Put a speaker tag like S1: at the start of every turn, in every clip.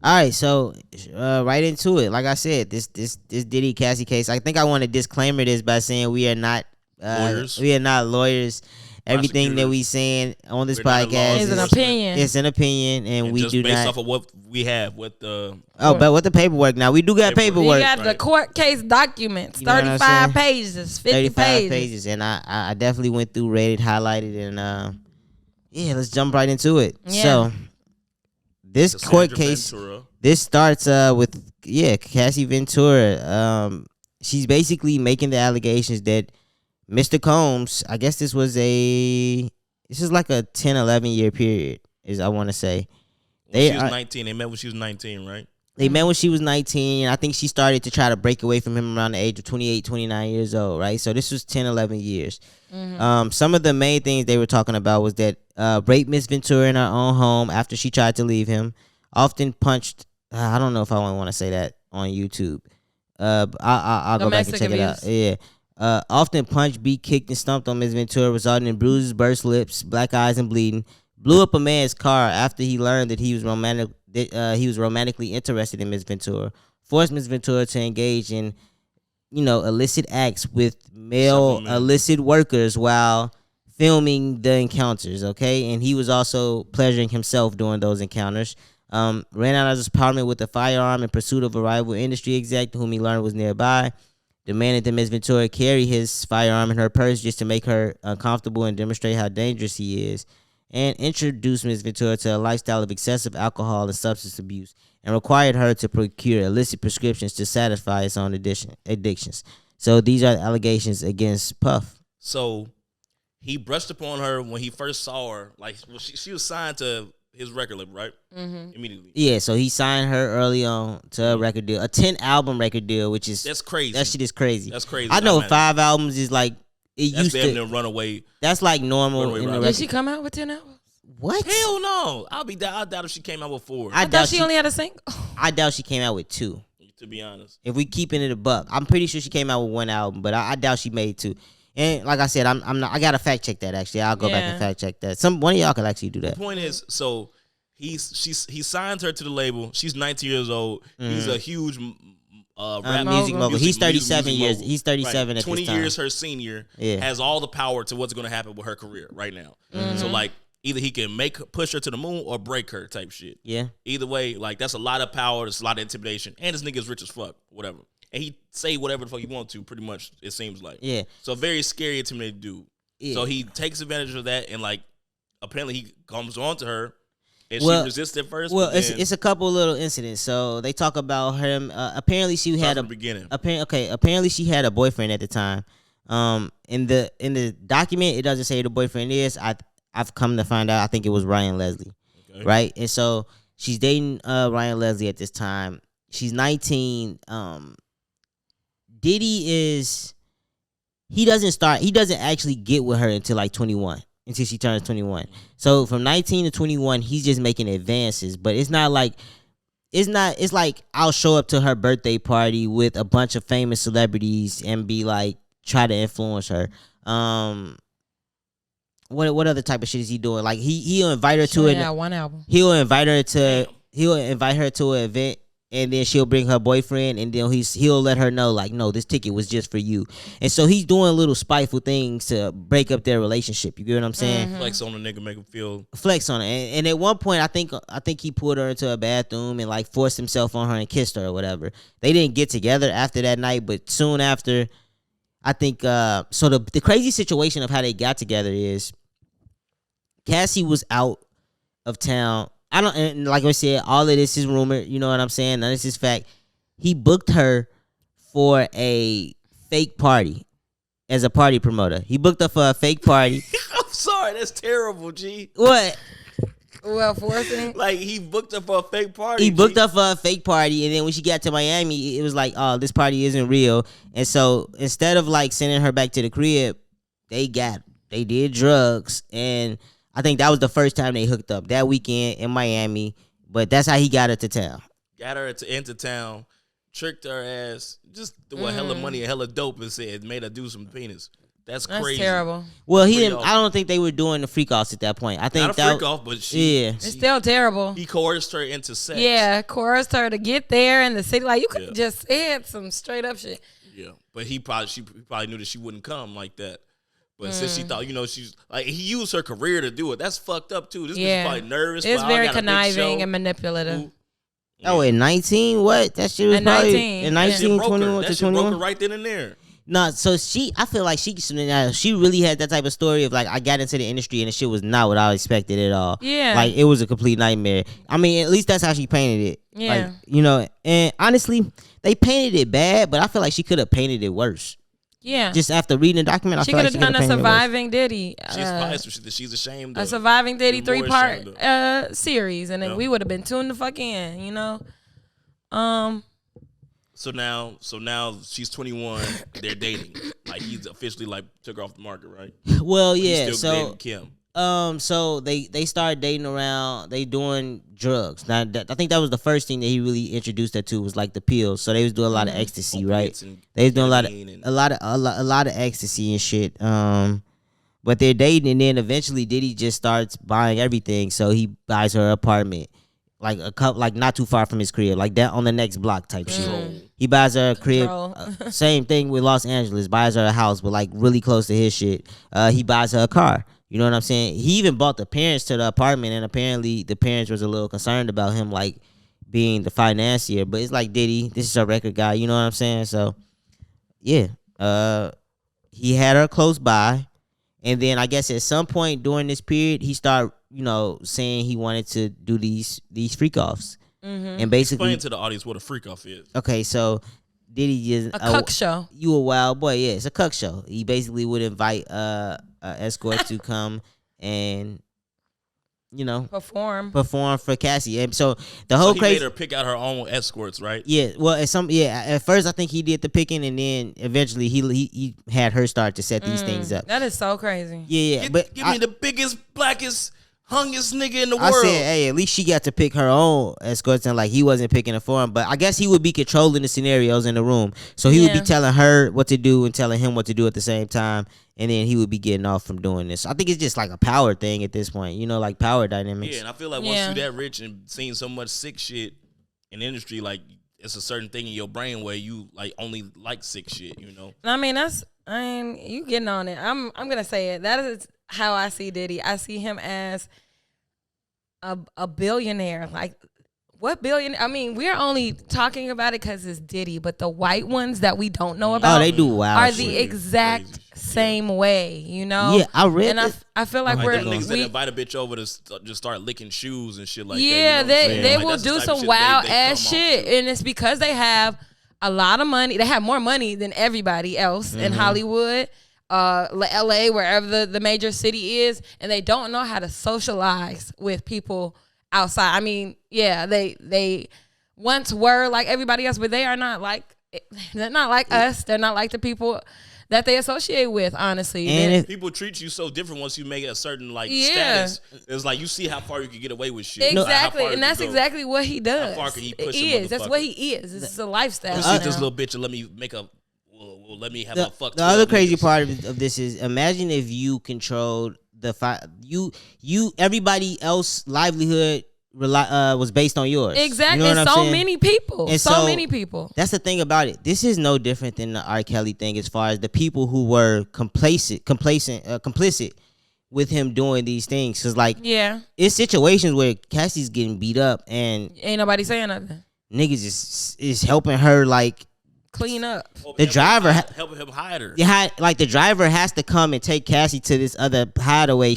S1: All right, so right into it. Like I said, this Diddy Cassie case. I think I want to disclaimer this by saying we are not
S2: Lawyers.
S1: We are not lawyers. Everything that
S2: Prosecutors.
S1: we saying on this
S2: We're not a law
S1: podcast
S3: It's an
S2: enforcement.
S3: opinion.
S1: it's an opinion, and we
S2: just
S1: do
S2: based
S1: not.
S2: off of what we have with the.
S1: Oh, but with the paperwork now, we do got
S2: Paperwork.
S3: You
S1: paperwork.
S3: got the
S2: Right.
S3: court case documents,
S1: You know what I'm
S3: 35
S1: saying?
S3: pages, 50
S1: 35
S3: pages.
S1: and I definitely went through, read it, highlighted, and yeah, let's jump right into it.
S3: Yeah.
S1: So this court
S2: Cassandra
S1: case,
S2: Ventura.
S1: this starts with Cassie Ventura. She's basically making the allegations that Mr. Combs, I guess this is like a 10, 11 year period, is I want to say.
S2: When she was 19. They met when she was 19, right?
S1: They met when she was 19. I think she started to try to break away from him around the age of 28, 29 years old, right? So this was 10, 11 years. Some of the main things they were talking about was that raped Miss Ventura in her own home after she tried to leave him, often punched, I don't know if I want to say that on YouTube. I'll go back and check it out. Yeah. Often punched, beat, kicked, and stumped on Miss Ventura, resulting in bruises, burst lips, black eyes, and bleeding. Blew up a man's car after he learned that he was romantically interested in Miss Ventura. Forced Miss Ventura to engage in, illicit acts with male illicit workers while filming the encounters. Okay, and he was also pleasuring himself during those encounters. Ran out of his apartment with a firearm in pursuit of a rival industry exec whom he learned was nearby. Demanded that Ms. Ventura carry his firearm in her purse just to make her uncomfortable and demonstrate how dangerous he is. And introduced Ms. Ventura to a lifestyle of excessive alcohol and substance abuse, and required her to procure illicit prescriptions to satisfy its own addictions. So these are the allegations against Puff.
S2: So he brushed upon her when he first saw her. Like, she was signed to his record label, right? Mm-hmm. Immediately.
S1: Yeah, so he signed her early on to a record deal, a 10-album record deal, which is
S2: that's crazy.
S1: That shit is crazy.
S2: That's crazy.
S1: I know 5 albums is like it
S2: that's
S1: used
S2: to run away.
S1: That's like normal.
S3: Did she come out with 10 albums?
S1: What?
S2: Hell no. I doubt if she came out with 4.
S3: I thought she only had a single.
S1: I doubt she came out with 2.
S2: To be honest,
S1: if we keeping it a buck, I'm pretty sure she came out with 1 album, but I doubt she made 2. And like I said, I'm not. I gotta fact check that. Actually, I'll go back and fact check that. One of y'all could actually do that.
S2: The point is, so he signed her to the label. She's 19 years old. He's a huge rap
S1: music mogul. He's 37 years. He's 37 at
S2: 20
S1: this time.
S2: years her senior. Has all the power to what's going to happen with her career right now. So like either he can push her to the moon or break her type shit.
S1: Yeah.
S2: Either way, like that's a lot of power. That's a lot of intimidation. And this nigga's rich as fuck. Whatever. And he say whatever the fuck he want to. Pretty much, it seems like.
S1: Yeah.
S2: So very scary, intimidating dude. Yeah. So he takes advantage of that and like apparently he comes on to her. And she resisted at first.
S1: Well, it's a couple little incidents. So they talk about him. Apparently, she had a
S2: beginning.
S1: Apparently, she had a boyfriend at the time. In the document, it doesn't say who the boyfriend is. I've come to find out. I think it was Ryan Leslie, right? And so she's dating Ryan Leslie at this time. She's 19. Diddy he doesn't actually get with her until like 21. Until she turns 21. So from 19 to 21, he's just making advances. But it's like I'll show up to her birthday party with a bunch of famous celebrities and be like, try to influence her. What other type of shit is he doing? Like he'll invite her to it.
S3: Yeah, 1 album.
S1: He'll invite her to an event. And then she'll bring her boyfriend, and then he'll let her know, like, no, this ticket was just for you. And so he's doing little spiteful things to break up their relationship. You get what I'm saying?
S2: Mm-hmm. Flex on the nigga, make him feel.
S1: Flex on it. And at one point, I think he pulled her into a bathroom and like forced himself on her and kissed her or whatever. They didn't get together after that night, but soon after, I think. So the crazy situation of how they got together is Cassie was out of town. And like I said, all of this is rumor. You know what I'm saying? None of this is fact. He booked her for a fake party as a party promoter. He booked her for a fake party.
S2: I'm sorry, that's terrible, G.
S1: What?
S3: Well, forcing.
S2: Like he booked her for a fake party.
S1: He booked her for a fake party, and then when she got to Miami, it was like, oh, this party isn't real. And so instead of like sending her back to the crib, they did drugs, and I think that was the first time they hooked up that weekend in Miami. But that's how he got her to town.
S2: Got her into town, tricked her ass, just threw a hella money and hella dope and said made her do some penis. That's
S3: That's
S2: crazy.
S3: terrible.
S1: Well, he
S2: Pretty
S1: didn't.
S2: off.
S1: I don't think they were doing the freak offs at that point. I think
S2: Not a
S1: that
S2: freak off, but she.
S1: yeah.
S3: It's still terrible.
S2: He coerced her into sex.
S3: Yeah, coerced her to get there in the city. Like, you could
S2: Yeah.
S3: just said some straight up shit.
S2: Yeah, but she probably knew that she wouldn't come like that. But since she thought, she's like, he used her career to do it. That's fucked up too. This bitch is probably nervous.
S3: It's
S2: but I
S3: very
S2: got a big
S3: conniving
S2: show.
S3: and manipulative.
S2: Ooh.
S1: Oh, at 19, what? That shit was
S3: At
S1: probably
S3: 19,
S1: in
S3: yeah.
S1: 19,
S2: That
S1: 21 to
S2: shit broke her
S1: 21.
S2: right then and there.
S1: No, so I feel like she really had that type of story of like, I got into the industry and the shit was not what I expected at all.
S3: Yeah.
S1: Like, it was a complete nightmare. I mean, at least that's how she painted it.
S3: Yeah.
S1: Like, and honestly, they painted it bad, but I feel like she could have painted it worse.
S3: Yeah.
S1: Just after reading the document, I
S3: She
S1: feel
S3: could
S1: like
S3: have done a
S1: painted it worse.
S3: Surviving Diddy.
S2: She's ashamed.
S3: A
S2: of.
S3: Surviving Diddy
S2: Even more
S3: 3-part
S2: ashamed of.
S3: series, and then we would have been tuned the fuck in,
S2: So now she's 21. They're dating. Like he's officially like took her off the market, right?
S1: Well,
S2: But he's
S1: yeah.
S2: still
S1: So
S2: dating Kim.
S1: so they started dating around. They doing drugs. Now I think that was the first thing that he really introduced her to was like the pills. So they was doing a lot of ecstasy, right?
S2: Opiates and
S1: They was doing
S2: ketamine
S1: a lot of ecstasy and shit. But they're dating, and then eventually Diddy just starts buying everything. So he buys her apartment, like like not too far from his crib, like that on the next block type shit. He buys her a crib.
S3: Control.
S1: Same thing with Los Angeles. Buys her a house, but like really close to his shit. He buys her a car. You know what I'm saying? He even bought the parents to the apartment, and apparently the parents was a little concerned about him like being the financier. But it's like Diddy, this is a record guy. You know what I'm saying? So yeah, he had her close by, and then I guess at some point during this period, he started saying he wanted to do these freak offs, and basically
S2: Explain to the audience what a freak off is.
S1: okay, so Diddy just
S3: A cuck show.
S1: You a wild boy, yeah. It's a cuck show. He basically would invite escorts to come and
S3: Perform.
S1: perform for Cassie. And so the whole
S2: He
S1: crazy
S2: made her pick out her own escorts, right?
S1: yeah, well at first I think he did the picking, and then eventually he had her start to set these things up.
S3: That is so crazy.
S1: Yeah, but
S2: Give me the biggest, blackest, hungest nigga in the
S1: I
S2: world.
S1: said, hey, at least she got to pick her own escorts, and like he wasn't picking it for him. But I guess he would be controlling the scenarios in the room, so he would be telling her what to do and telling him what to do at the same time, and then he would be getting off from doing this. I think it's just like a power thing at this point, like power dynamics.
S2: Yeah, and I feel like once you that rich and seen so much sick shit in the industry, like it's a certain thing in your brain where you like only like sick shit,
S3: I mean, you getting on it. I'm gonna say it. That is how I see Diddy. I see him as a billionaire. Like, what billion? I mean, we're only talking about it because it's Diddy, but the white ones that we don't know about
S1: they do wild
S3: are
S1: shit.
S3: the exact same way,
S1: Yeah, I read
S3: And
S1: it.
S3: I feel like
S2: Like
S3: we're
S2: them niggas that invite a bitch over to just start licking shoes and shit like
S3: yeah,
S2: that. You know what I'm saying?
S3: they
S2: Like,
S3: will
S2: that's the
S3: do
S2: type of
S3: some
S2: shit
S3: wild
S2: they
S3: ass
S2: come off
S3: shit,
S2: to.
S3: and it's because they have a lot of money. They have more money than everybody else in Hollywood, LA, wherever the major city is, and they don't know how to socialize with people outside. I mean, yeah, they once were like everybody else, but they're not like us. They're not like the people that they associate with, honestly.
S1: And
S2: People treat you so different once you make a certain
S3: Yeah.
S2: status. It's like you see how far you can get away with shit.
S3: Exactly,
S2: How far
S3: and
S2: you
S3: that's
S2: can go.
S3: exactly what he does.
S2: How far can he push a
S3: He is. That's what
S2: motherfucker?
S3: he is. It's a lifestyle.
S2: You
S3: now.
S2: see this little bitch and let me make a. Well, let me have a fuck.
S1: The other
S2: 12
S1: crazy
S2: niggas.
S1: part of this is imagine if you controlled you everybody else livelihood was based on yours.
S3: Exactly.
S1: You know what
S3: And
S1: I'm
S3: so
S1: saying?
S3: many people.
S1: And
S3: So
S1: so-
S3: many people.
S1: That's the thing about it. This is no different than the R. Kelly thing as far as the people who were complicit with him doing these things. Cause like
S3: Yeah.
S1: it's situations where Cassie's getting beat up and
S3: Ain't nobody saying nothing.
S1: niggas is helping her like
S3: Clean up.
S1: the driver
S2: helping him hide her.
S1: like the driver has to come and take Cassie to this other hideaway.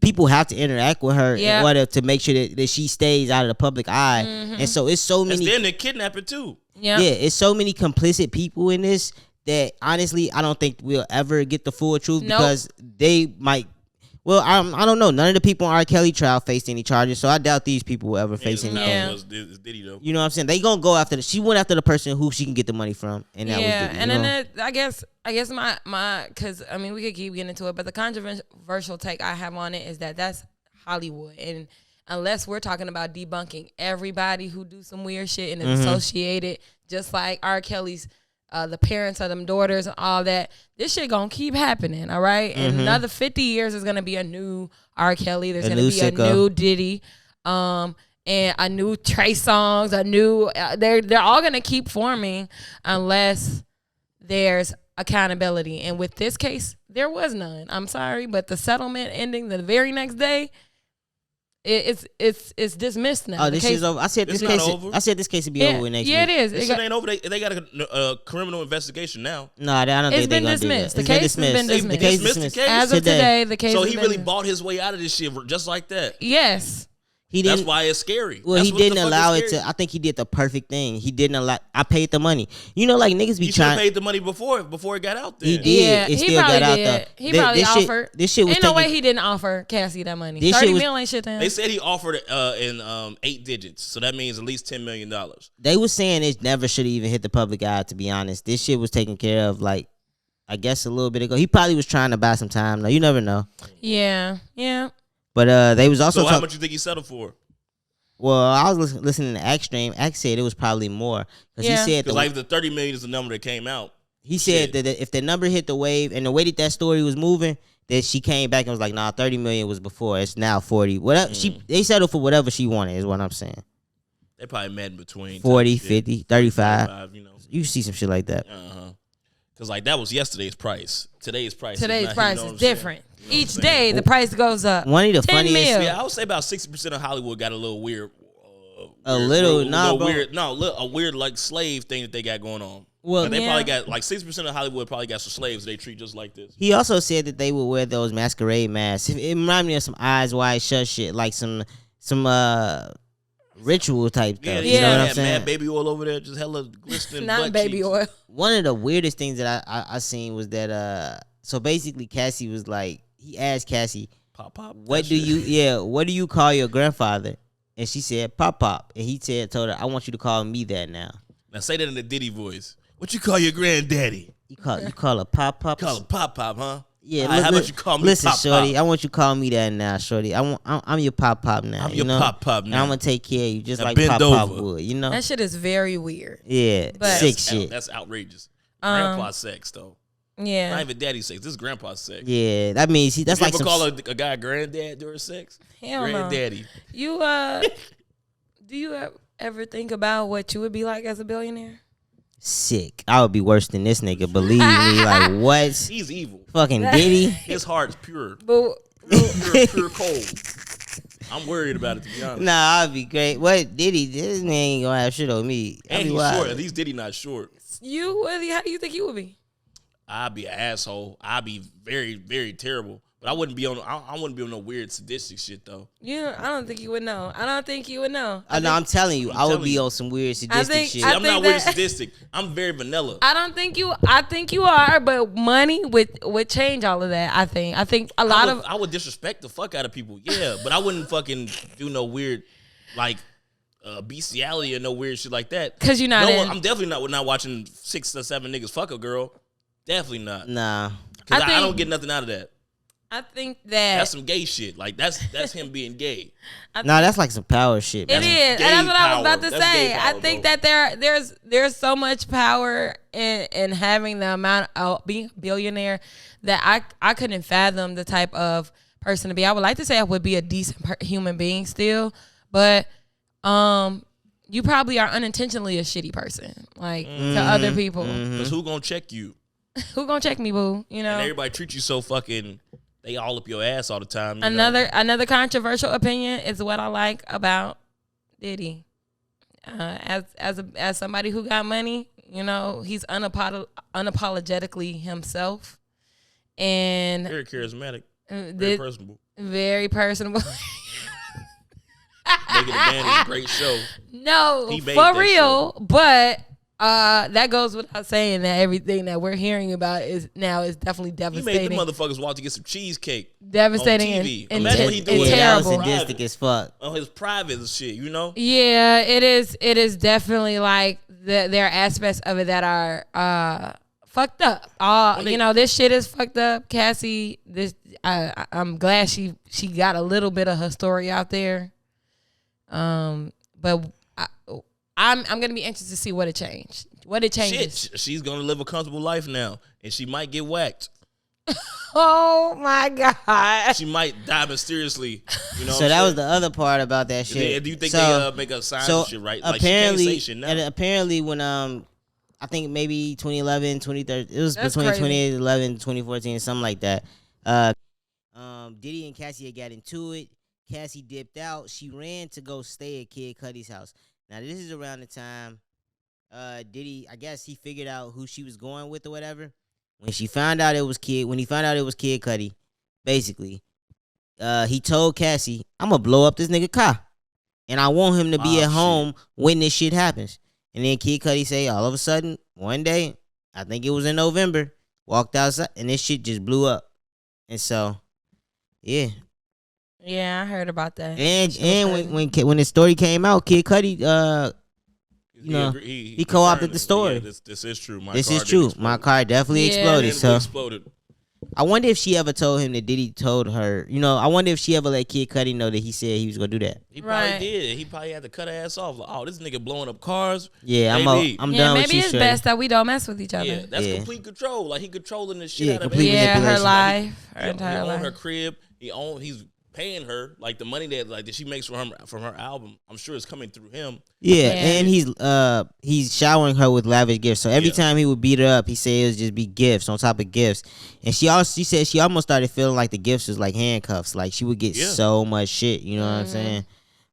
S1: People have to interact with her
S3: Yeah.
S1: in order to make sure that she stays out of the public eye. And so it's so
S2: And
S1: many
S2: then they kidnap her too.
S3: Yeah.
S1: yeah, it's so many complicit people in this that honestly I don't think we'll ever get the full truth
S3: Nope.
S1: because they might. Well, I don't know. None of the people on R. Kelly trial faced any charges, so I doubt these people will ever face any.
S3: Yeah.
S2: It's Diddy though.
S1: You know what I'm saying? They gonna go after she went after the person who she can get the money from, and that
S3: Yeah,
S1: was Diddy,
S3: and
S1: you
S3: then
S1: know?
S3: I guess my because I mean we could keep getting into it, but the controversial take I have on it is that's Hollywood, and unless we're talking about debunking everybody who do some weird shit and is associated, just like R. Kelly's the parents of them daughters and all that. This shit gonna keep happening, all right? And another 50 years is gonna be a new R. Kelly. There's gonna be a new Diddy, and a new Trey Songz, a new. They're all gonna keep forming unless there's accountability. And with this case, there was none. I'm sorry, but the settlement ending the very next day. It's dismissed now.
S1: Oh, this is over. I said this case.
S2: Over.
S1: I said this case would be over next week.
S3: Yeah, it is.
S2: This shit ain't over. They got a criminal investigation now.
S1: No, I don't think they're gonna do that.
S3: The case has been dismissed.
S2: The case dismissed.
S3: As of today, the case.
S2: So he really bought his way out of this shit just like that.
S3: Yes.
S1: He didn't.
S2: That's why it's scary.
S1: Well, he didn't allow it to. I think he did the perfect thing. He didn't allow. I paid the money. You know, like niggas be trying. He should have
S2: paid the money before it got out there.
S1: He did.
S3: Yeah,
S1: it still got out there.
S3: He probably offered.
S1: This shit was.
S3: Ain't no way he didn't offer Cassie that money. 30 million ain't shit to him.
S2: They said he offered it in 8 digits, so that means at least $10 million.
S1: They was saying it never should have even hit the public eye. To be honest, this shit was taken care of. Like, I guess a little bit ago. He probably was trying to buy some time. No, you never know.
S3: Yeah.
S1: But they was also.
S2: So how much you think he settled for?
S1: Well, I was listening to Axe Stream. Axe said it was probably more because he said
S2: like the 30 million is the number that came out.
S1: He said that if the number hit the wave and the way that story was moving, that she came back and was like, "Nah, 30 million was before. It's now 40." Whatever they settled for whatever she wanted is what I'm saying.
S2: They probably met in between
S1: 40, 50, 35.
S2: You know,
S1: you see some shit like that.
S2: Because like that was yesterday's price. Today's price
S3: is different. Each day the price goes up.
S1: One of the funniest.
S2: Yeah, I would say about 60% of Hollywood got a little weird.
S1: A
S2: weird like slave thing that they got going on.
S1: Well,
S2: they probably got like 60% of Hollywood probably got some slaves they treat just like this.
S1: He also said that they would wear those masquerade masks. It reminded me of some Eyes Wide Shut shit, like some ritual type stuff. You know what I'm saying?
S2: Mad baby oil over there, just hella glistening.
S3: Not baby oil.
S1: One of the weirdest things that I seen was that so basically Cassie was like, he asked Cassie,
S2: Pop.
S1: What do you call your grandfather? And she said Pop. And he told her, I want you to call me that now.
S2: Now say that in the Diddy voice. What you call your granddaddy?
S1: You call her Pop?
S2: Call her Pop, huh?
S1: Yeah.
S2: How about you call me
S1: listen,
S2: Pop?
S1: Shorty, I want you to call me that now, Shorty. I'm your Pop now.
S2: I'm your Pop now.
S1: And I'm gonna take care of you just
S2: now
S1: like Pop would. You know
S3: that shit is very weird.
S1: Yeah, sick shit.
S2: That's outrageous. Grandpa sex though.
S3: Yeah,
S2: not even daddy sex. This is grandpa sex.
S1: Yeah, that means that's like
S2: you ever call a guy granddad during sex?
S3: Hell
S2: granddaddy.
S3: No. You do you ever think about what you would be like as a billionaire?
S1: Sick. I would be worse than this nigga. Believe me. Like what?
S2: He's evil.
S1: Fucking Diddy.
S2: His heart's pure. Pure cold. I'm worried about it, to be honest.
S1: Nah, I'd be great. What Diddy? This man ain't gonna have shit on me.
S2: And he's short. At least Diddy not short.
S3: How do you think you would be?
S2: I'd be an asshole. I'd be very, very terrible. But I wouldn't be on. I wouldn't be on no weird sadistic shit though.
S3: I don't think you would know.
S1: I'm telling you, I would be on some weird sadistic shit.
S2: I'm not weird sadistic. I'm very vanilla.
S3: I think you are, but money would change all of that. I think I
S2: would disrespect the fuck out of people. Yeah, but I wouldn't fucking do no weird like bestiality or no weird shit like that.
S3: Cause you're not.
S2: I'm definitely not watching 6 or 7 niggas fuck a girl. Definitely not.
S1: Nah.
S2: Cause I don't get nothing out of that.
S3: I think that's
S2: some gay shit. Like that's him being gay.
S1: That's like some power shit.
S3: It is, and that's what I was about to say. I think that there's so much power in having the amount of being a billionaire that I couldn't fathom the type of person to be. I would like to say I would be a decent human being still, but you probably are unintentionally a shitty person, like to other people.
S2: Because who gonna check you?
S3: Who gonna check me, boo? You know,
S2: and everybody treat you so fucking. They all up your ass all the time.
S3: Another controversial opinion is what I like about Diddy. As somebody who got money, he's unapologetically himself, and
S2: very charismatic, very personable.
S3: Very personable.
S2: Making a Band is a great show.
S3: No, for real, but. That goes without saying that everything that we're hearing about is definitely devastating.
S2: He made the motherfuckers walk to get some cheesecake.
S3: Devastating
S2: on TV.
S3: and
S2: Imagine what he doing.
S3: terrible.
S1: That was sadistic as fuck.
S2: On his private shit,
S3: Yeah, it is. It is definitely like there are aspects of it that are fucked up. This shit is fucked up. Cassie, I'm glad she got a little bit of her story out there. But I'm gonna be interested to see what it changed. What it changes.
S2: Shit, she's gonna live a comfortable life now, and she might get whacked.
S3: Oh my God.
S2: She might die mysteriously. You know.
S1: So that was the other part about that shit.
S2: Do you think they make a sign and shit, right? Like
S1: Apparently,
S2: she can't say shit now.
S1: and apparently when I think maybe 2011, 2013, it was
S3: That's
S1: between
S3: crazy.
S1: 2011 and 2014, something like that. Diddy and Cassie had got into it. Cassie dipped out. She ran to go stay at Kid Cudi's house. Now this is around the time Diddy, I guess he figured out who she was going with or whatever. When he found out it was Kid Cudi, basically, he told Cassie, "I'm gonna blow up this nigga car, and I want him to be at home when this shit happens." And then Kid Cudi say, all of a sudden, one day, I think it was in November, walked outside, and this shit just blew up. And so, yeah.
S3: Yeah, I heard about that.
S1: And when the story came out, Kid Cudi, he co-opted the story.
S2: Yeah, this is true.
S1: This is true. My car definitely exploded. So
S2: exploded.
S1: I wonder if she ever told him that Diddy told her. I wonder if she ever let Kid Cudi know that he said he was gonna do that.
S2: He probably did. He probably had to cut her ass off. Like, oh, this nigga blowing up cars.
S1: Yeah, I'm done with you.
S3: Maybe it's best that we don't mess with each other.
S2: Yeah, that's complete control. Like he controlling the shit out of her.
S3: Yeah, her life, her entire life.
S2: He own her crib. He's paying her like the money that she makes from her album. I'm sure it's coming through him.
S1: Yeah, and he's showering her with lavish gifts. So every time he would beat her up, he said it would just be gifts on top of gifts. And she said she almost started feeling like the gifts was like handcuffs. Like she would get so much shit. You know what I'm saying?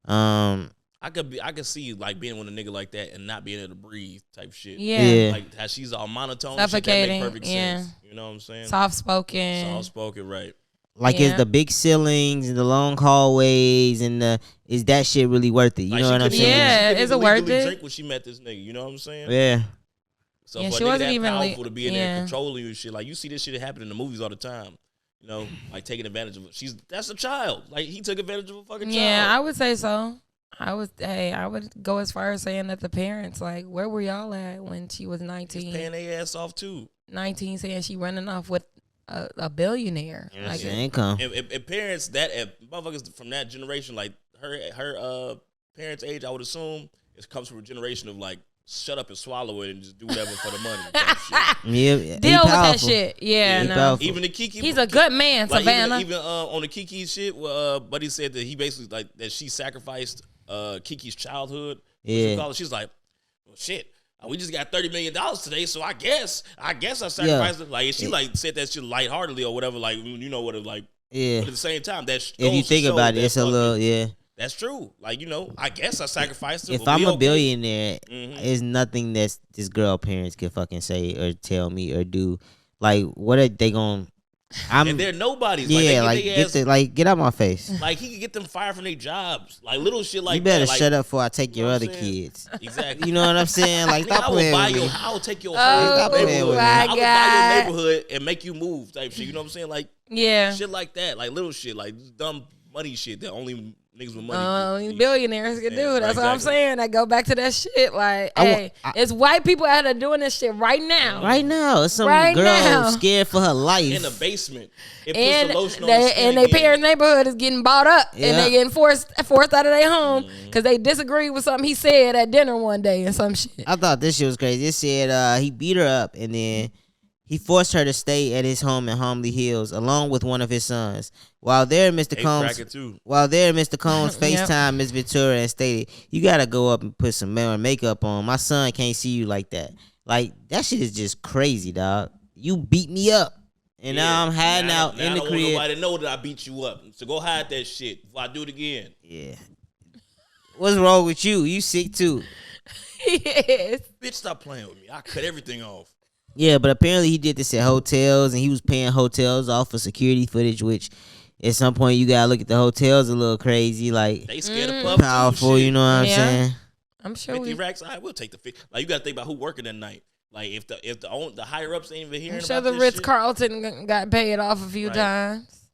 S2: I could see like being with a nigga like that and not being able to breathe type shit.
S3: Yeah.
S2: Like how she's all monotone.
S3: Suffocating.
S2: Shit, that make perfect sense. You know what I'm saying?
S3: Soft spoken,
S2: right.
S1: Like it's the big ceilings and the long hallways and is that shit really worth it? You know what I'm saying?
S3: Yeah, is it worth it?
S2: Drink when she met this nigga, you know what I'm saying?
S1: Yeah.
S2: So for she wasn't even powerful to be in there controlling you and shit. Like you see this shit happen in the movies all the time. You know, like taking advantage of it. That's a child. Like he took advantage of a fucking child.
S3: Yeah, I would say so. I would go as far as saying that the parents, like, where were y'all at when she was 19?
S2: He's paying their ass off too.
S3: 19, saying she running off with a billionaire.
S1: Like income.
S2: If parents motherfuckers from that generation, like her parents' age, I would assume it comes from a generation of like shut up and swallow it and just do whatever for the money.
S1: Yeah,
S3: deal with that shit. Yeah, no.
S2: Even the Kiki,
S3: he's a good man, like Savannah.
S2: Even on the Kiki shit, Buddy said that he basically like that she sacrificed Kiki's childhood.
S1: Yeah,
S2: she's like, well, shit. We just got $30 million today, so I guess I sacrificed it. Like she like said that shit lightheartedly or whatever. Like you know what it like. Yeah. But at the same time, if you think about it, it's a little That's true. Like I guess I sacrificed it.
S1: If I'm a billionaire, there's nothing that this girl parents can fucking say or tell me or do. Like what are they gonna?
S2: And they're nobodies.
S1: Yeah, get out my face.
S2: Like he could get them fired from their jobs. Like little shit like that.
S1: You better
S2: like,
S1: shut up before I take your other kids.
S2: Exactly.
S1: You know what I'm saying? Like stop playing with me.
S2: I will take your whole neighborhood. I will buy your neighborhood and make you move type shit. You know what I'm saying? Like shit like that. Like little shit. Like dumb money shit that only niggas with money.
S3: Only billionaires can do. That's what I'm saying. I go back to that shit. Like, it's white people out there doing this shit right now.
S1: Right now, it's some girl scared for her life
S2: in the basement.
S3: And their parents' neighborhood is getting bought up, and they getting forced out of their home because they disagreed with something he said at dinner one day and some shit.
S1: I thought this shit was crazy. It said he beat her up and then he forced her to stay at his home in Homley Hills along with one of his sons. While there, Mr. Combs FaceTime Ms. Ventura and stated, "You gotta go up and put some makeup on. My son can't see you like that." Like that shit is just crazy, dog. You beat me up, and now I'm hiding out in the crib. I don't want
S2: nobody to know that I beat you up. So go hide that shit before I do it again.
S1: Yeah. What's wrong with you? You sick too?
S3: Yes.
S2: Bitch, stop playing with me. I cut everything off.
S1: Yeah, but apparently he did this at hotels, and he was paying hotels off for security footage, which at some point you gotta look at the hotels a little crazy, like
S2: they scared of puff
S1: powerful.
S2: Too,
S1: you know what I'm saying?
S3: I'm sure
S2: 50 racks. I will take the 50. Like you gotta think about who working that night. Like if the higher ups ain't even hearing.
S3: I'm sure the Ritz Carlton got paid off a few times.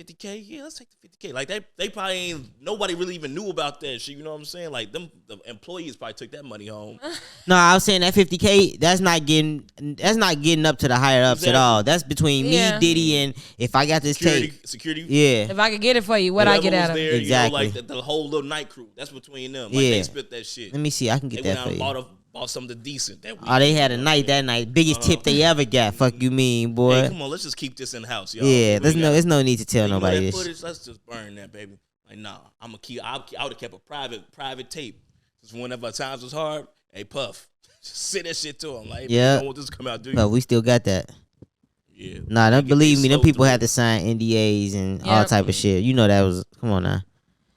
S2: 50K, yeah, let's take the 50K. Like they probably ain't nobody really even knew about that shit. You know what I'm saying? Like the employees probably took that money home.
S1: No, I was saying that 50K, that's not getting up to the higher ups at all. That's between me, Diddy, and if I got this
S2: security.
S1: Yeah.
S3: If I could get it for you, what I get out of it?
S1: Exactly.
S2: You know, like the whole little night crew. That's between them. Like they split that shit.
S1: Let me see. I can get that for you.
S2: Bought something decent that week.
S1: Oh, they had a night that night. Biggest tip they ever got. Fuck you mean, boy.
S2: Hey, come on, let's just keep this in house, y'all.
S1: Yeah, there's no need to tell nobody this.
S2: Footage, let's just burn that, baby. Like, nah, I would have kept a private tape. Just whenever times was hard, hey Puff, just send that shit to him. Like, hey, you don't want this to come out, do you?
S1: No, we still got that.
S2: Yeah.
S1: Nah, don't believe me. Them people had to sign NDAs and all type of shit. You know that was. Come on now.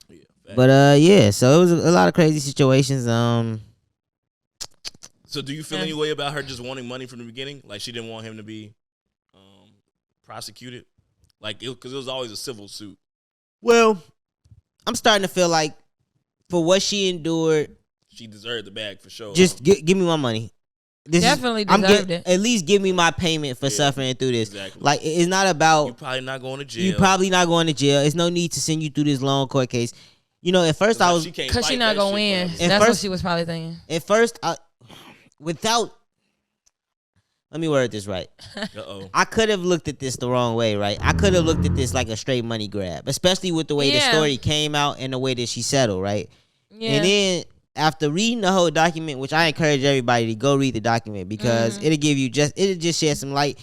S1: Yeah. But yeah. So it was a lot of crazy situations.
S2: So do you feel any way about her just wanting money from the beginning? Like she didn't want him to be prosecuted? Like, because it was always a civil suit.
S1: Well, I'm starting to feel like for what she endured,
S2: she deserved the bag for sure.
S1: Just give me my money.
S3: Definitely deserved it.
S1: At least give me my payment for suffering through this.
S2: Exactly.
S1: Like, it's not about...
S2: You're probably not going to jail.
S1: You're probably not going to jail. There's no need to send you through this long court case. You know, at first I was...
S3: Because she's not going to win. That's what she was probably thinking.
S1: At first, without... Let me word this right.
S2: Uh-oh.
S1: I could have looked at this the wrong way, right? I could have looked at this like a straight money grab, especially with the way the story came out and the way that she settled, right? Yeah. And then after reading the whole document, which I encourage everybody to go read the document because it'll just shed some light.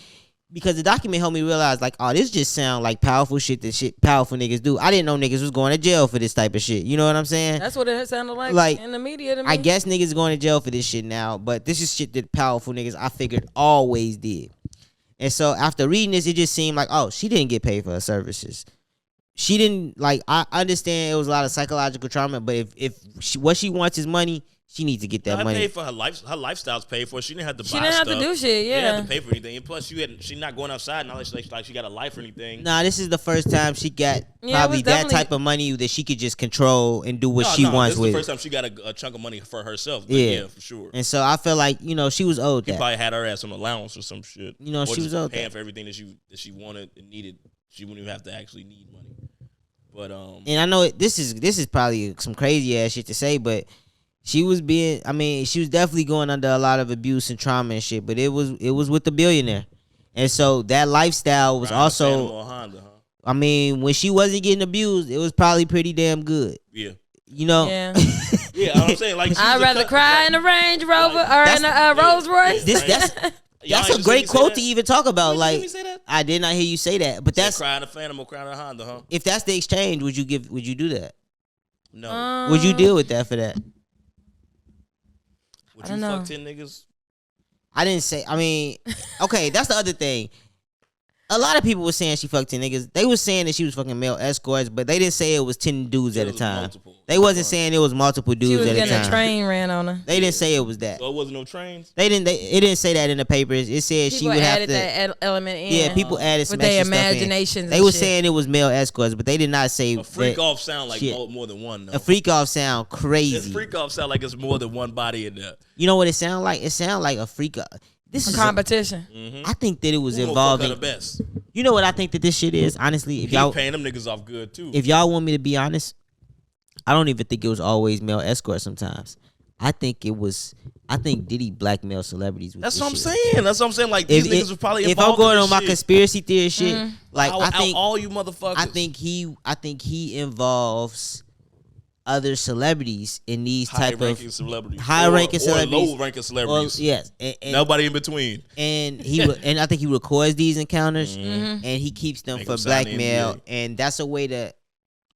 S1: Because the document helped me realize, like, oh, this just sound like powerful shit powerful niggas do. I didn't know niggas was going to jail for this type of shit. You know what I'm saying?
S3: That's what it sounded like in the media to me.
S1: I guess niggas going to jail for this shit now, but this is shit that powerful niggas, I figured, always did. And so after reading this, it just seemed like, oh, she didn't get paid for her services. She didn't, like, I understand it was a lot of psychological trauma, but if what she wants is money, she needs to get that money.
S2: Paid for her life. Her lifestyle's paid for. She didn't have to buy stuff.
S3: She didn't have to do shit. Yeah,
S2: she didn't have to pay for anything. And plus, she's not going outside. Not like she got a life or anything.
S1: Nah, this is the first time she got probably that type of money that she could just control and do what she wants with.
S2: This is the first time she got a chunk of money for herself. But yeah, for sure.
S1: And so I feel like she was owed that.
S2: She probably had her ass some allowance or some shit.
S1: She was owed
S2: paying
S1: that
S2: for everything that she wanted and needed. She wouldn't even have to actually need money. But
S1: and I know this is probably some crazy ass shit to say, but. She was definitely going under a lot of abuse and trauma and shit, but it was with the billionaire. And so that lifestyle was also,
S2: Honda, huh?
S1: I mean, when she wasn't getting abused, it was probably pretty damn good.
S2: Yeah.
S1: You know?
S3: Yeah.
S2: Yeah, I'm saying, like,
S3: I'd rather cry in a Range Rover or in a Rolls Royce.
S1: That's a great quote to even talk about. Like,
S2: say that?
S1: I did not hear you say that, but that's
S2: cry in a Phantom or cry in a Honda, huh?
S1: If that's the exchange, would you do that?
S2: No.
S1: Would you deal with that for that?
S2: Would you fuck 10 niggas?
S1: I didn't say. I mean, okay, that's the other thing. A lot of people were saying she fucked 10 niggas. They were saying that she was fucking male escorts, but they didn't say it was 10 dudes at a time. They wasn't saying it was multiple dudes at a time.
S3: She was getting a train ran on her.
S1: They didn't say it was that.
S2: So it wasn't no trains?
S1: It didn't say that in the papers. It said she would have to.
S3: People added that element in.
S1: Yeah, people added some
S3: with their
S1: extra stuff
S3: imaginations.
S1: In. They were saying it was male escorts, but they did not say
S2: a freak off sound like more than one. Though.
S1: A freak off sound crazy.
S2: A freak off sound like it's more than one body in there.
S1: You know what it sound like? It sound like a freak off. This is
S3: competition.
S1: I think that it was involving.
S2: The best.
S1: You know what I think that this shit is? Honestly, if y'all
S2: paying them niggas off good too.
S1: If y'all want me to be honest, I don't even think it was always male escorts. Sometimes I think Diddy blackmail celebrities. With
S2: That's
S1: this
S2: what I'm
S1: shit.
S2: saying. That's what I'm saying. Like these niggas were probably involved.
S1: If I'm going
S2: in
S1: on my conspiracy theory shit, like I think
S2: all you motherfuckers.
S1: I think he involves other celebrities in these
S2: high-ranking celebrities,
S1: high-ranking celebrities,
S2: low-ranking celebrities.
S1: Yes,
S2: and nobody in between.
S1: And and I think he records these encounters and he keeps them for blackmail, and that's a way to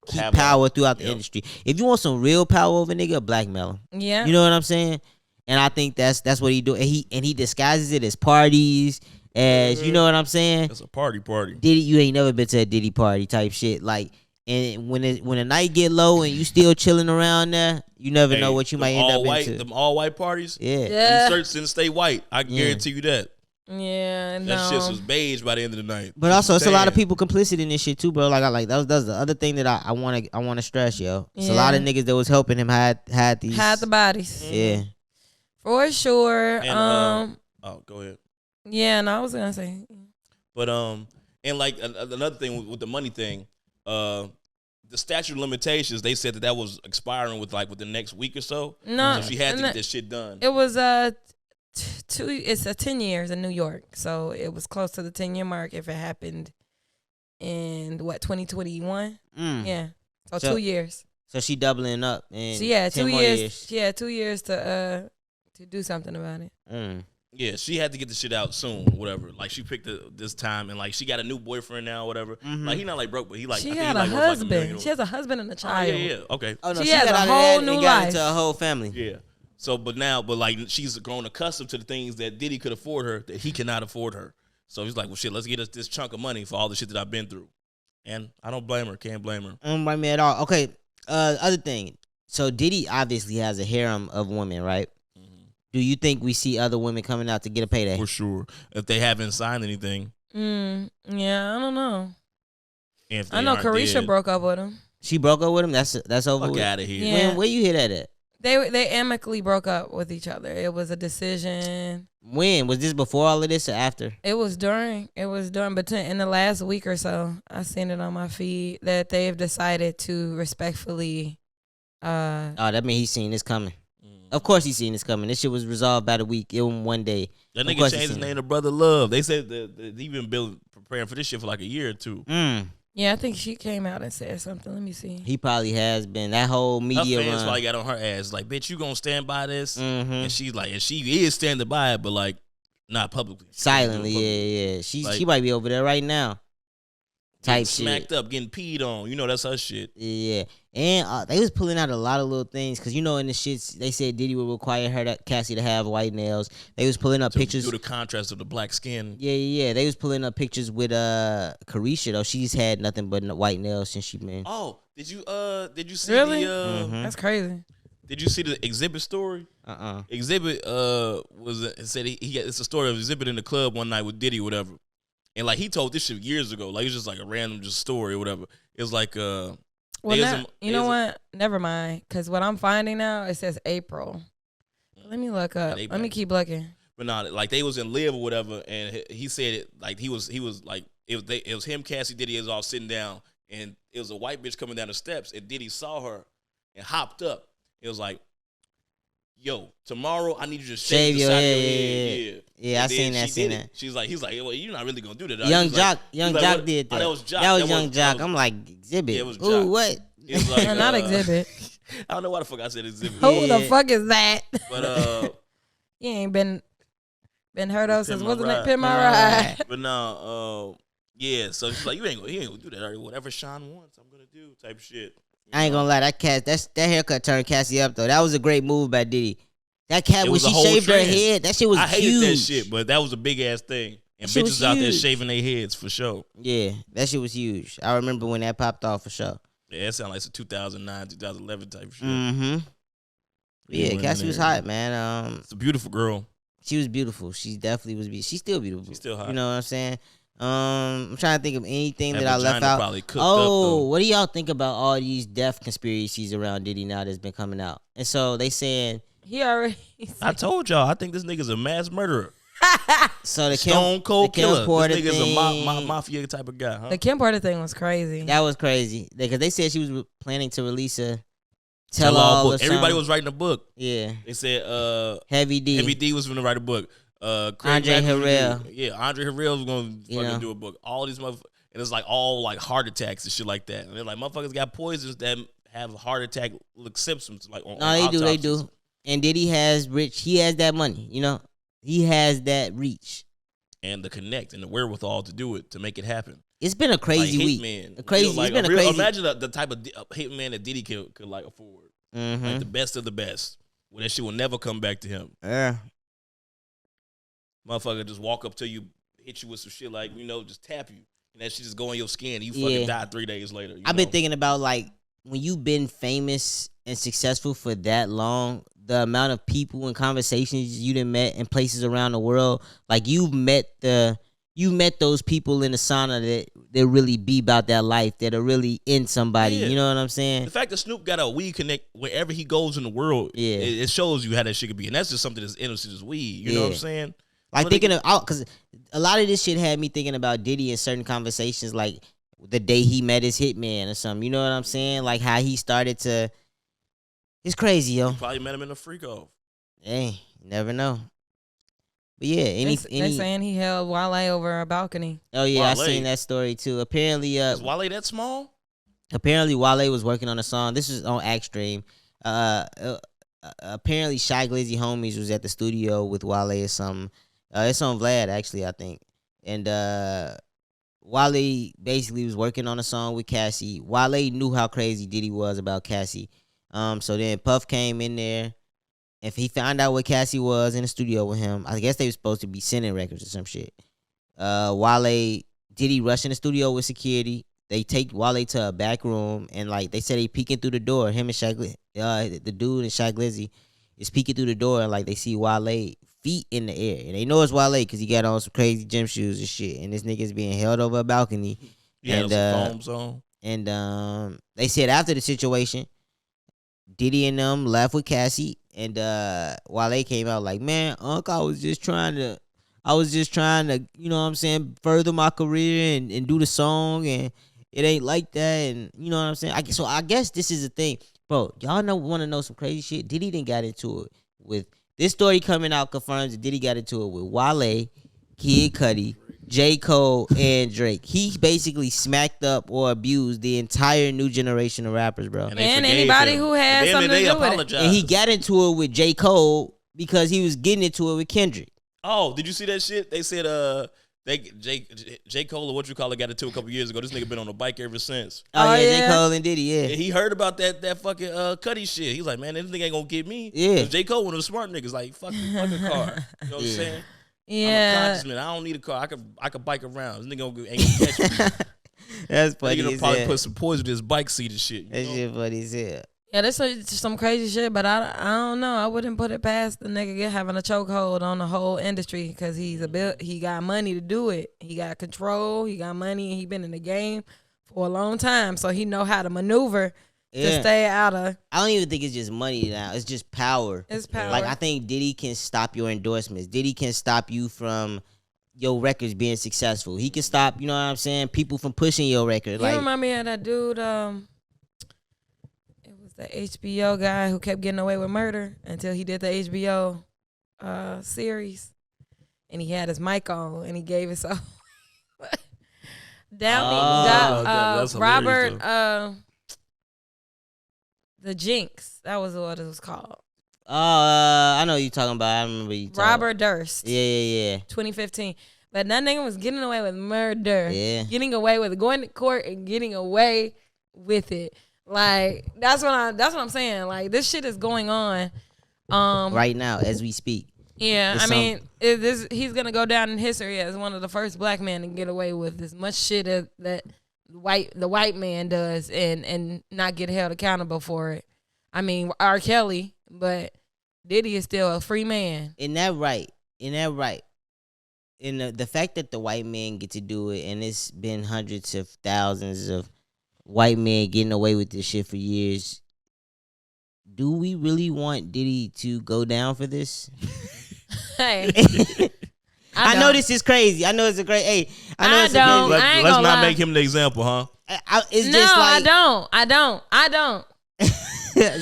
S1: keep power throughout the industry. If you want some real power over nigga, blackmail him.
S3: Yeah,
S1: you know what I'm saying. And I think that's what he do. And he disguises it as parties, as you know what I'm saying.
S2: It's a party.
S1: Diddy, you ain't never been to a Diddy party type shit, like. And when the night get low and you still chilling around there, you never know what you might end up into.
S2: Them all white parties,
S1: yeah.
S2: Search didn't stay white. I can guarantee you that.
S3: Yeah,
S2: that shit was beige by the end of the night.
S1: But also, it's a lot of people complicit in this shit too, bro. Like that's the other thing that I want to stress, yo. It's a lot of niggas that was helping him had the bodies.
S3: Yeah, for sure.
S2: And, go ahead.
S3: Yeah, no, I was gonna say.
S2: But and like another thing with the money thing. the statute of limitations, they said that was expiring with the next week or so.
S3: No,
S2: so she had to get this shit done.
S3: It was it's 10 years in New York, so it was close to the 10-year mark if it happened in 2021. Yeah, so 2 years.
S1: So she doubling up, and
S3: so yeah,
S1: 2 years.
S3: Yeah, 2 years to do something about it.
S2: Yeah, she had to get the shit out soon, whatever. Like she picked this time, and like she got a new boyfriend now, whatever. Like he not like broke, but he like
S3: she had a husband. She has a husband and a child.
S2: Yeah, okay.
S1: Oh no,
S3: she has a whole new life.
S1: Into a whole family.
S2: Yeah. So, but like she's grown accustomed to the things that Diddy could afford her that he cannot afford her. So he's like, well, shit, let's get us this chunk of money for all the shit that I've been through. And I don't blame her. Can't blame her.
S1: I don't blame me at all. Okay. Other thing. So Diddy obviously has a harem of women, right? Do you think we see other women coming out to get a payday?
S2: For sure. If they haven't signed anything.
S3: Yeah, I don't know.
S2: I know
S3: Carisha broke up with him.
S1: She broke up with him? That's over with?
S2: Fuck out of here.
S3: Yeah.
S1: Where you hear that at?
S3: They amicably broke up with each other. It was a decision.
S1: When? Was this before all of this or after?
S3: It was during. But in the last week or so, I seen it on my feed that they've decided to respectfully.
S1: That means he's seen this coming. Of course he's seen this coming. This shit was resolved by the week. It was one day.
S2: That nigga changed his name to Brother Love. They said that he been preparing for this shit for like a year or two.
S3: Yeah, I think she came out and said something. Let me see.
S1: He probably has been. That whole media
S2: her fans
S1: run.
S2: probably got on her ass like, bitch, you gonna stand by this? And she's like, and she is standing by it, but like, not publicly.
S1: Silently, yeah. She might be over there right now. Type shit.
S2: Smacked up, getting peed on. You know, that's her shit.
S1: Yeah. And they was pulling out a lot of little things. Because, you know, in the shits, they said Diddy would require Cassie to have white nails. They was pulling up pictures.
S2: Due to the contrast of the black skin.
S1: Yeah. They was pulling up pictures with Carisha, though. She's had nothing but white nails since she been.
S2: Oh, did you see
S3: really?
S2: That's
S3: crazy.
S2: Did you see the Exhibit story? Exhibit it's a story of Exhibit in the club one night with Diddy or whatever. And like he told this shit years ago. Like it's just like a random story or whatever. It was like
S3: you know what? Never mind. Cause what I'm finding now, it says April. Let me look up. Let me keep looking.
S2: But no, like they was in Live or whatever, and he said it like he was like it was him, Cassie, Diddy is all sitting down, and it was a white bitch coming down the steps, and Diddy saw her and hopped up. It was like, yo, tomorrow I need you to shave your head.
S1: Yeah, I seen that.
S2: He's like, well, you're not really gonna do that.
S1: Young Jock did that.
S2: That was Jock.
S1: That was Young Jock. I'm like, Exhibit.
S2: Yeah, it was Jock.
S1: Ooh, what?
S2: It's like,
S3: not Exhibit.
S2: I don't know why the fuck I said Exhibit.
S3: Who the fuck is that?
S2: But
S3: you ain't been heard of since wasn't it Pin My Ride?
S2: But no, yeah. So she's like, he ain't gonna do that. Whatever Sean wants, I'm gonna do type shit.
S1: I ain't gonna lie, that haircut turned Cassie up though. That was a great move by Diddy. That cat when she shaved her head, that shit was huge.
S2: I hated that shit, but that was a big ass thing. And bitches out there shaving their heads for sure.
S1: Yeah, that shit was huge. I remember when that popped off for sure.
S2: Yeah, it sounded like some 2009, 2011 type shit.
S1: Yeah, Cassie was hot, man.
S2: It's a beautiful girl.
S1: She was beautiful. She definitely was. She's still beautiful.
S2: She's still hot.
S1: You know what I'm saying? I'm trying to think of anything that I left out.
S2: Oh,
S1: what do y'all think about all these death conspiracies around Diddy now that's been coming out? And so they saying
S3: he already.
S2: I told y'all. I think this nigga's a mass murderer.
S1: So the
S2: Stone Cold Killer. This nigga's
S1: thing,
S2: a mafia type of guy. Huh?
S3: The Kim Porter thing was crazy.
S1: That was crazy because they said she was planning to release a tell-all book.
S2: Everybody was writing a book.
S1: Yeah.
S2: They said
S1: Heavy D
S2: was going to write a book.
S1: Andre Harrell.
S2: Yeah, Andre Harrell was going to fucking do a book. All these motherfuckers. And it's like all like heart attacks and shit like that. And they're like, motherfuckers got poisons that have heart attack symptoms. Like
S1: they do. And Diddy has he has that money, you know? He has that reach.
S2: And the connect and the wherewithal to do it, to make it happen.
S1: It's been a crazy week.
S2: Imagine the type of hitman that Diddy could like afford. Like the best of the best. When that shit will never come back to him.
S1: Yeah.
S2: Motherfucker just walk up to you, hit you with some shit like, just tap you. And that shit just go in your skin. And you fucking die 3 days later.
S1: I've been thinking about like when you've been famous and successful for that long, the amount of people and conversations you done met in places around the world. Like you met those people in the sauna that really be about that life, that are really in somebody. Yeah. You know what I'm saying?
S2: The fact that Snoop got a weed connect wherever he goes in the world, it shows you how that shit could be. And that's just something as innocent as weed. You know what I'm saying?
S1: Like thinking of, because a lot of this shit had me thinking about Diddy in certain conversations. Like the day he met his hitman or something. You know what I'm saying? Like how he started to. It's crazy, yo.
S2: You probably met him in a freak off.
S1: Hey, you never know. But yeah,
S3: they saying he held Wale over a balcony.
S1: Oh yeah, Wale. I seen that story too. Apparently,
S2: is Wale that small?
S1: Apparently, Wale was working on a song. This is on Axstream. Apparently, Shy Glizzy Homies was at the studio with Wale or something. It's on Vlad actually, I think. And Wale basically was working on a song with Cassie. Wale knew how crazy Diddy was about Cassie. So then Puff came in there. If he found out what Cassie was in the studio with him, I guess they were supposed to be sending records or some shit. Diddy rush in the studio with security. They take Wale to a back room and like they said they peeking through the door. Him and Shy the dude and Shy Glizzy is peeking through the door and like they see Wale feet in the air and they know it's Wale because he got on some crazy gym shoes and shit. And this nigga's being held over a balcony.
S2: Yeah, some foams on.
S1: And they said after the situation, Diddy and them left with Cassie. And Wale came out like, man, Unc, I was just trying to, you know what I'm saying, further my career and do the song, and it ain't like that, and you know what I'm saying. I guess this is the thing, bro. Y'all want to know some crazy shit? Diddy didn't got into it with this story coming out confirms that Diddy got into it with Wale, Kid Cudi, J. Cole, and Drake. He basically smacked up or abused the entire new generation of rappers, bro.
S3: And anybody who had something to do with it.
S1: And he got into it with J. Cole because he was getting into it with Kendrick.
S2: Oh, did you see that shit? They said J. Cole or what you call it got into it a couple years ago. This nigga been on a bike ever since.
S1: Oh yeah, J. Cole and Diddy, yeah.
S2: He heard about that fucking Cudi shit. He's like, man, this nigga ain't gonna get me.
S1: Yeah.
S2: J. Cole one of the smart niggas, like, fuck a car. You know what I'm saying?
S3: Yeah.
S2: I'm a conscious man. I don't need a car. I could bike around. This nigga ain't gonna catch me.
S1: That's funny.
S2: Nigga probably put some poison in his bike seat and shit.
S1: That shit funny as hell.
S3: Yeah, that's some crazy shit, but I don't know. I wouldn't put it past the nigga having a chokehold on the whole industry because he got money to do it. He got control. He got money, and he been in the game for a long time, so he know how to maneuver to stay out of.
S1: I don't even think it's just money now. It's just power.
S3: It's power.
S1: Like I think Diddy can stop your endorsements. Diddy can stop you from your records being successful. He can stop, you know what I'm saying, people from pushing your record.
S3: You remind me of that dude. The HBO guy who kept getting away with murder until he did the HBO series, and he had his mic on and he gave it so. Robert, the Jinx. That was what it was called.
S1: I know what you're talking about. I remember you.
S3: Robert Durst.
S1: Yeah.
S3: 2015. But that nigga was getting away with murder.
S1: Yeah.
S3: Getting away with it, going to court and getting away with it. Like that's what I'm saying. Like this shit is going on,
S1: right now as we speak.
S3: Yeah, I mean, he's gonna go down in history as one of the first black men to get away with as much shit as that the white man does, and not get held accountable for it. I mean, R. Kelly, but Diddy is still a free man.
S1: Isn't that right? And the fact that the white men get to do it, and it's been hundreds of thousands of white men getting away with this shit for years. Do we really want Diddy to go down for this?
S3: Hey,
S1: I know this is crazy. I know it's a great. Hey, I know
S3: I
S1: it's
S3: don't.
S1: a crazy.
S2: Let's not make him the example, huh?
S1: It's just like
S3: I don't.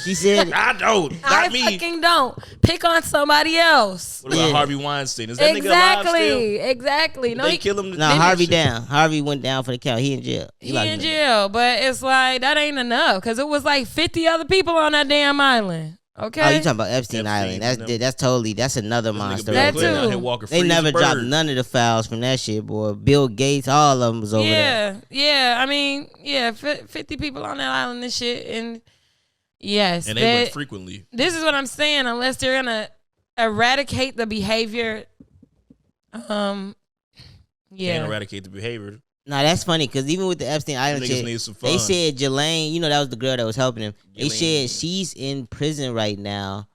S1: She said,
S2: I don't. Not
S3: I
S2: me.
S3: fucking don't. Pick on somebody else.
S2: What about Harvey Weinstein? Is that nigga alive still?
S3: Exactly.
S2: No, they kill him.
S1: No, Harvey down. Harvey went down for the count. He in jail.
S3: He in jail, but it's like that ain't enough because it was like 50 other people on that damn island. Okay.
S1: Oh, you talking about Epstein Island? That's another monster.
S3: That too.
S1: They never dropped none of the files from that shit, boy. Bill Gates, all of them was over there.
S3: Yeah. I mean, 50 people on that island and shit, and yes,
S2: and they went frequently.
S3: This is what I'm saying. Unless they're gonna eradicate the behavior,
S2: Can't eradicate the behavior.
S1: Nah, that's funny because even with the Epstein Island shit, they said Jelaine, that was the girl that was helping him. They said she's in prison right now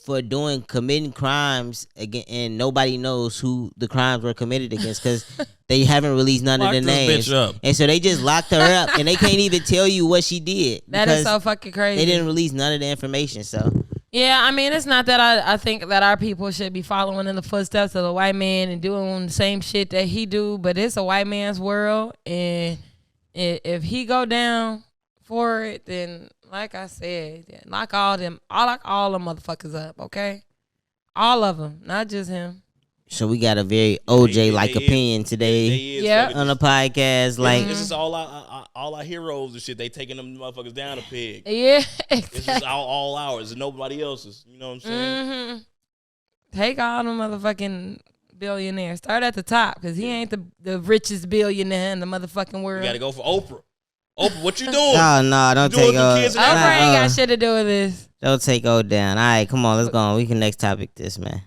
S1: for committing crimes again, and nobody knows who the crimes were committed against because they haven't released none of the names. And so they just locked her up, and they can't even tell you what she did.
S3: That is so fucking crazy.
S1: They didn't release none of the information. So
S3: Yeah, I mean, it's not that I think that our people should be following in the footsteps of the white man and doing the same shit that he do, but it's a white man's world, and if he go down for it, then like I said, lock all them motherfuckers up, okay? All of them, not just him.
S1: So we got a very OJ-like opinion today on the podcast. Like
S2: this is all our heroes and shit. They taking them motherfuckers down a peg.
S3: Yeah,
S2: exactly. This is all ours and nobody else's. You know what I'm saying?
S3: Mm-hmm. Take all them motherfucking billionaires. Start at the top because he ain't the richest billionaire in the motherfucking world.
S2: You got to go for Oprah. Oprah, what you doing?
S1: No, don't take
S3: Oprah ain't got shit to do with this.
S1: Don't take O down. All right, come on, let's go on. We can next topic this, man.